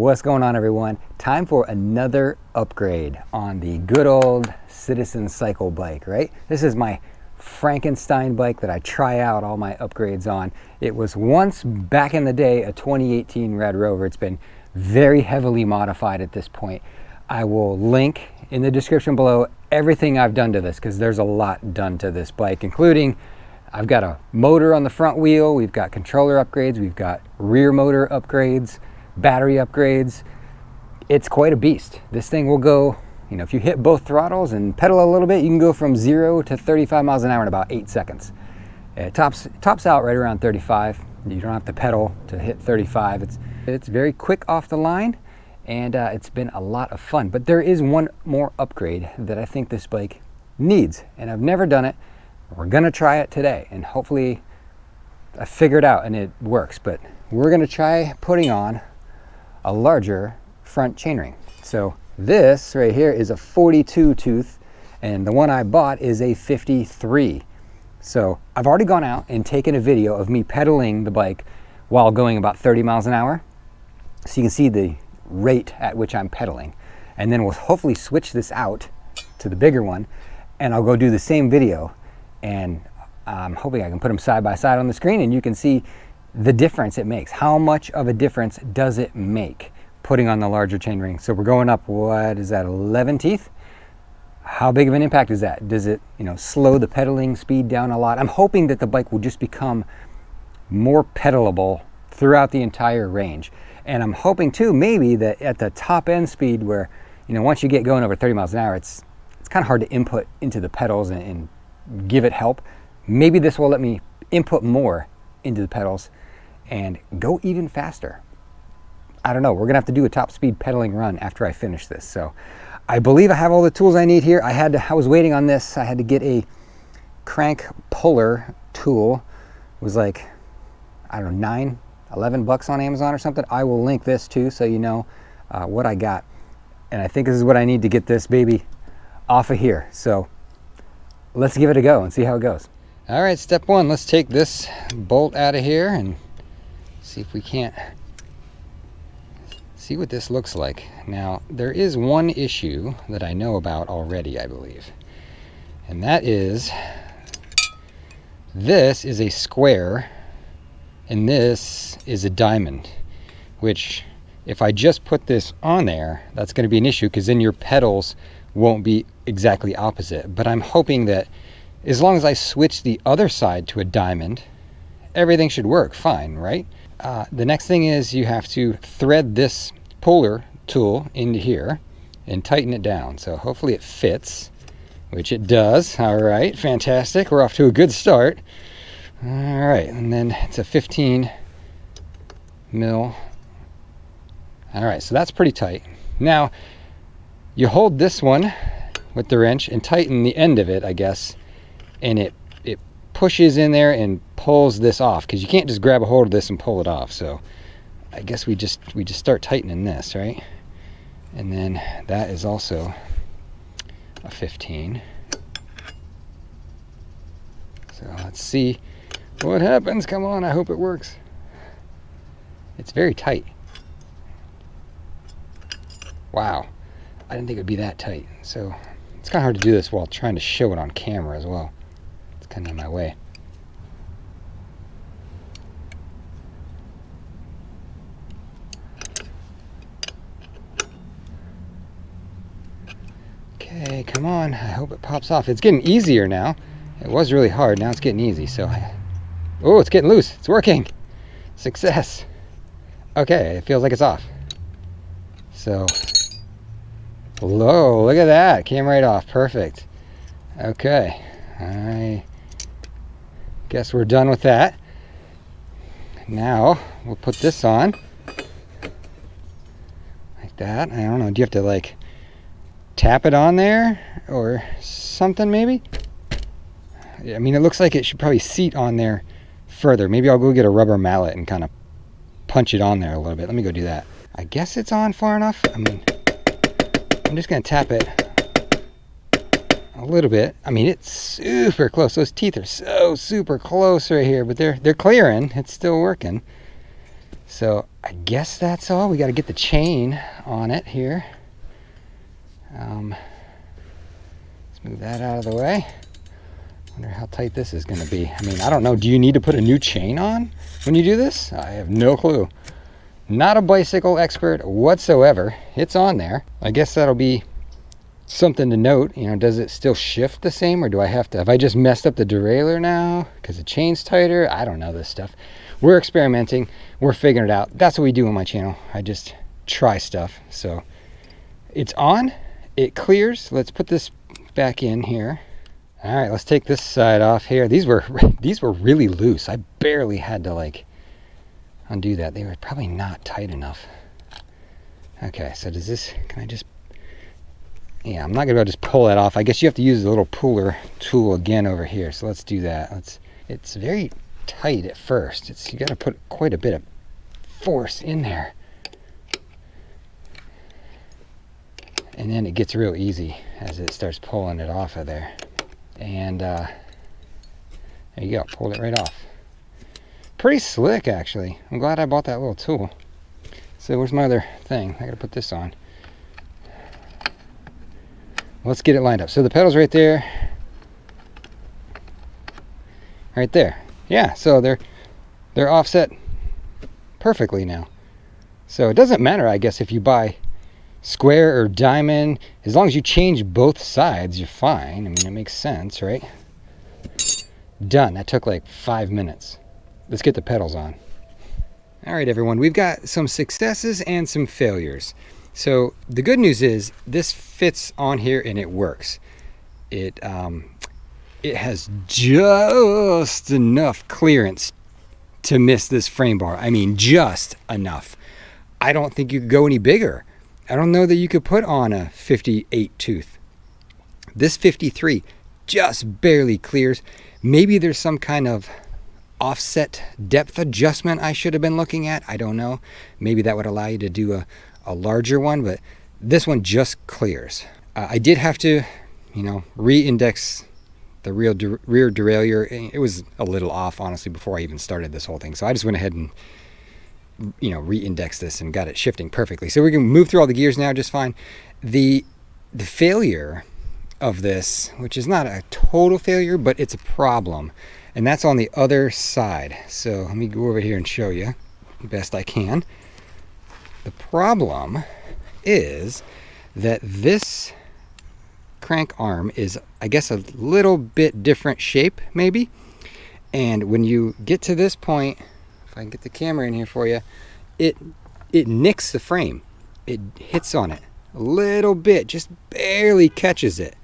What's going on, everyone? Time for another upgrade on the good old Citizencycle bike, right? This is my Frankenstein bike that I try out all my upgrades on. It was once back in the day a 2018 Radrover. It's been very heavily modified at this point. I will link in the description below everything I've done to this, because there's a lot done to this bike, including I've got a motor on the front wheel, we've got controller upgrades, we've got rear motor upgrades, battery upgrades. It's quite a beast. This thing will go, you know, if you hit both throttles and pedal a little bit, you can go from 0 to 35 miles an hour in about 8 seconds. It tops out right around 35. You don't have to pedal to hit 35. It's very quick off the line, and it's been a lot of fun. But there is one more upgrade that I think this bike needs, and I've never done it. We're gonna try it today, and hopefully I figure it out and it works. But we're gonna try putting on a larger front chainring. So this right here is a 42 tooth, and the one I bought is a 53. So I've already gone out and taken a video of me pedaling the bike while going about 30 miles an hour. So you can see the rate at which I'm pedaling. And then we'll hopefully switch this out to the bigger one, and I'll go do the same video. And I'm hoping I can put them side by side on the screen, and you can see the difference it makes. How much of a difference does it make putting on the larger chainring? So we're going up, what is that, 11 teeth? How big of an impact is that? Does it, you know, slow the pedaling speed down a lot? I'm hoping that the bike will just become more pedalable throughout the entire range. And I'm hoping too, maybe that at the top end speed where, you know, once you get going over 30 miles an hour, it's kind of hard to input into the pedals and give it help. Maybe this will let me input more into the pedals and go even faster. I don't know. We're gonna have to do a top speed pedaling run after I finish this. So I believe I have all the tools I need here. I was waiting on this. I had to get a crank puller tool. It was like, I don't know, $11 on Amazon or something. I will link this too, so you know what I got. And I think this is what I need to get this baby off of here. So let's give it a go and see how it goes. All right, step one, let's take this bolt out of here and see if we can't see what this looks like. Now, there is one issue that I know about already, I believe. And that is, this is a square and this is a diamond, which if I just put this on there, that's going to be an issue, because then your pedals won't be exactly opposite. But I'm hoping that as long as I switch the other side to a diamond, everything should work fine, right? The next thing is you have to thread this puller tool into here and tighten it down. So hopefully it fits, which it does. All right, fantastic. We're off to a good start. All right, and then it's a 15 mil. All right, so that's pretty tight. Now, you hold this one with the wrench and tighten the end of it, I guess, and it pushes in there and pulls this off, because you can't just grab a hold of this and pull it off. So I guess we just start tightening this, right? And then that is also a 15. So let's see what happens. Come on, I hope it works. It's very tight. Wow, I didn't think it would be that tight. So it's kind of hard to do this while trying to show it on camera as well. It's kind of in my way. Okay, come on. I hope it pops off. It's getting easier now. It was really hard. Now it's getting easy. So, oh, it's getting loose. It's working. Success. Okay, it feels like it's off. So, whoa, look at that. Came right off. Perfect. Okay. I guess we're done with that. Now, we'll put this on. Like that. I don't know. Do you have to, like, tap it on there or something maybe? I mean, it looks like it should probably seat on there further. Maybe I'll go get a rubber mallet and kind of punch it on there a little bit. Let me go do that. I guess it's on far enough. I mean, I'm just going to tap it a little bit. I mean, it's super close. Those teeth are so super close right here, but they're clearing. It's still working. So I guess that's all. We got to get the chain on it here. Let's move that out of the way. Wonder how tight this is going to be. I mean, I don't know. Do you need to put a new chain on when you do this? I have no clue. Not a bicycle expert whatsoever. It's on there. I guess that'll be something to note. You know, does it still shift the same, or do I have I just messed up the derailleur now because the chain's tighter? I don't know this stuff. We're experimenting. We're figuring it out. That's what we do on my channel. I just try stuff. So it's on. It clears. Let's put this back in here. All right, let's take this side off here. These were really loose. I barely had to like undo that. They were probably not tight enough. Okay, so does this, can I just, yeah, I'm not gonna be able to just pull that off. I guess you have to use the little puller tool again over here. So let's do that. It's very tight at first. You gotta put quite a bit of force in there. And then it gets real easy as it starts pulling it off of there. And there you go, pulled it right off. Pretty slick, actually. I'm glad I bought that little tool. So where's my other thing? I gotta put this on. Let's get it lined up. So the pedal's right there. Right there. Yeah, so they're offset perfectly now. So it doesn't matter, I guess, if you buy square or diamond. As long as you change both sides, you're fine. I mean, it makes sense, right? Done. That took like 5 minutes. Let's get the pedals on. All right, everyone, we've got some successes and some failures. So the good news is this fits on here and it works. It has just enough clearance to miss this frame bar. I mean, just enough. I don't think you could go any bigger. I don't know that you could put on a 58 tooth. This 53 just barely clears. Maybe there's some kind of offset depth adjustment I should have been looking at. I don't know. Maybe that would allow you to do a larger one, but this one just clears. I did have to, you know, re-index the rear derailleur. It was a little off, honestly, before I even started this whole thing. So I just went ahead and, you know, re-indexed this and got it shifting perfectly. So we can move through all the gears now just fine. The failure of this, which is not a total failure, but it's a problem, and that's on the other side. So let me go over here and show you the best I can. The problem is that this crank arm is, I guess, a little bit different shape maybe, and when you get to this point, if I can get the camera in here for you, it nicks the frame. It hits on it a little bit, just barely catches it,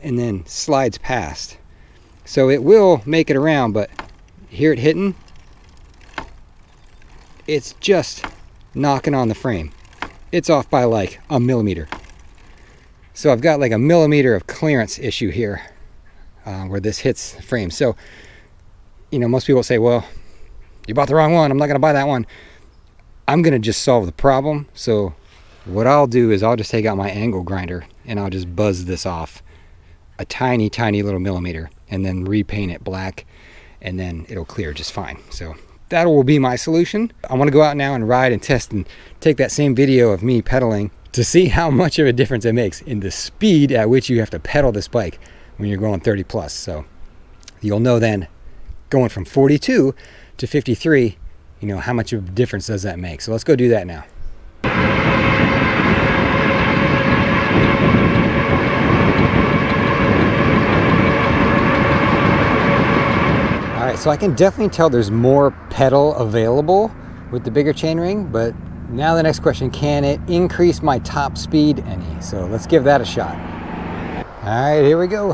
and then slides past. So it will make it around, but hear it hitting, it's just knocking on the frame. It's off by like a millimeter. So I've got like a millimeter of clearance issue here where this hits the frame. So, you know, most people say, well, you bought the wrong one. I'm not going to buy that one. I'm going to just solve the problem. So what I'll do is I'll just take out my angle grinder and I'll just buzz this off a tiny, tiny little millimeter and then repaint it black, and then it'll clear just fine. So that will be my solution. I want to go out now and ride and test and take that same video of me pedaling to see how much of a difference it makes in the speed at which you have to pedal this bike when you're going 30 plus. So you'll know then, going from 42 to 53, you know, how much of a difference does that make. So let's go do that now. All right, so I can definitely tell there's more pedal available with the bigger chainring, but now the next question, can it increase my top speed any? So let's give that a shot. All right, here we go.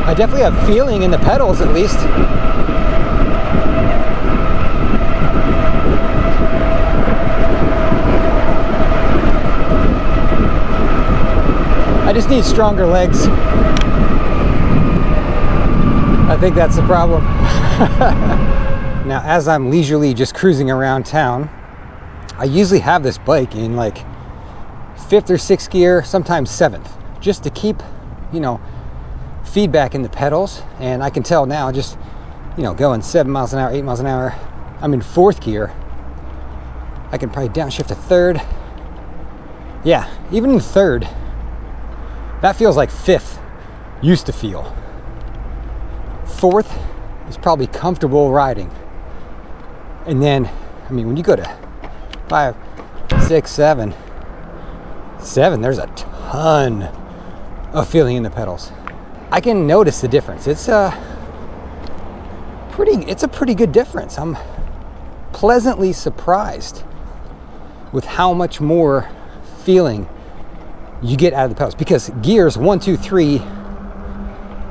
I definitely have feeling in the pedals at least. I just need stronger legs. I think that's the problem. Now, as I'm leisurely just cruising around town, I usually have this bike in like 5th or 6th gear, sometimes 7th, just to keep, you know, feedback in the pedals. And I can tell now, just, you know, going 7 miles an hour, 8 miles an hour, I'm in 4th gear. I can probably downshift to 3rd. Yeah, even in 3rd, that feels like 5th used to feel. 4th is probably comfortable riding. And then, I mean, when you go to 5, 6, 7, there's a ton of feeling in the pedals. I can notice the difference. It's a pretty good difference. I'm pleasantly surprised with how much more feeling you get out of the pedals, because gears 1, 2, 3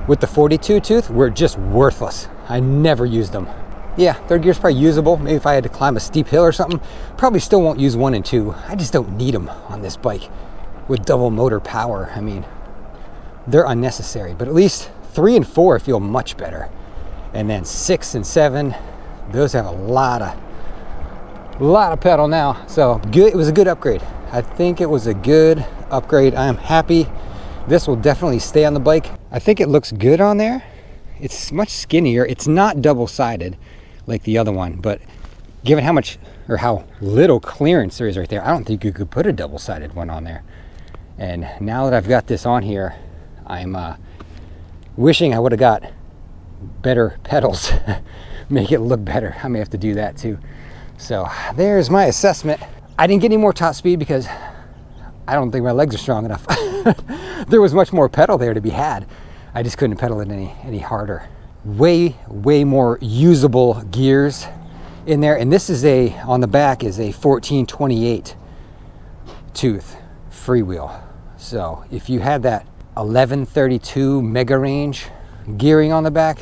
with the 42 tooth were just worthless. I never used them. Yeah, 3rd gear's probably usable. Maybe if I had to climb a steep hill or something, probably still won't use 1 and 2. I just don't need them on this bike with double motor power. I mean, they're unnecessary, but at least 3 and 4 I feel much better. And then 6 and 7, those have a lot of pedal now. So good, it was a good upgrade. I think it was a good upgrade. I am happy. This will definitely stay on the bike. I think it looks good on there. It's much skinnier. It's not double-sided like the other one, but given how much or how little clearance there is right there, I don't think you could put a double-sided one on there. And now that I've got this on here, I'm wishing I would have got better pedals. Make it look better. I may have to do that too. So there's my assessment. I didn't get any more top speed because I don't think my legs are strong enough. There was much more pedal there to be had. I just couldn't pedal it any harder. Way more usable gears in there. And this is on the back is a 1428 tooth freewheel. So if you had that 1132 mega range gearing on the back,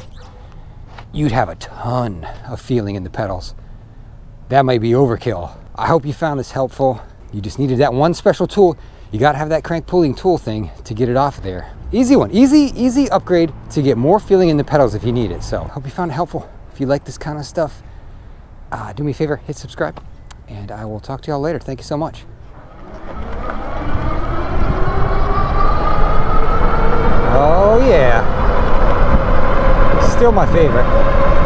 you'd have a ton of feeling in the pedals. That might be overkill. I hope you found this helpful. You just needed that one special tool. You got to have that crank pulling tool thing to get it off there. Easy one, easy upgrade to get more feeling in the pedals if you need it. So hope you found it helpful. If you like this kind of stuff, do me a favor, hit subscribe, and I will talk to y'all later. Thank you so much. Oh yeah, still my favorite.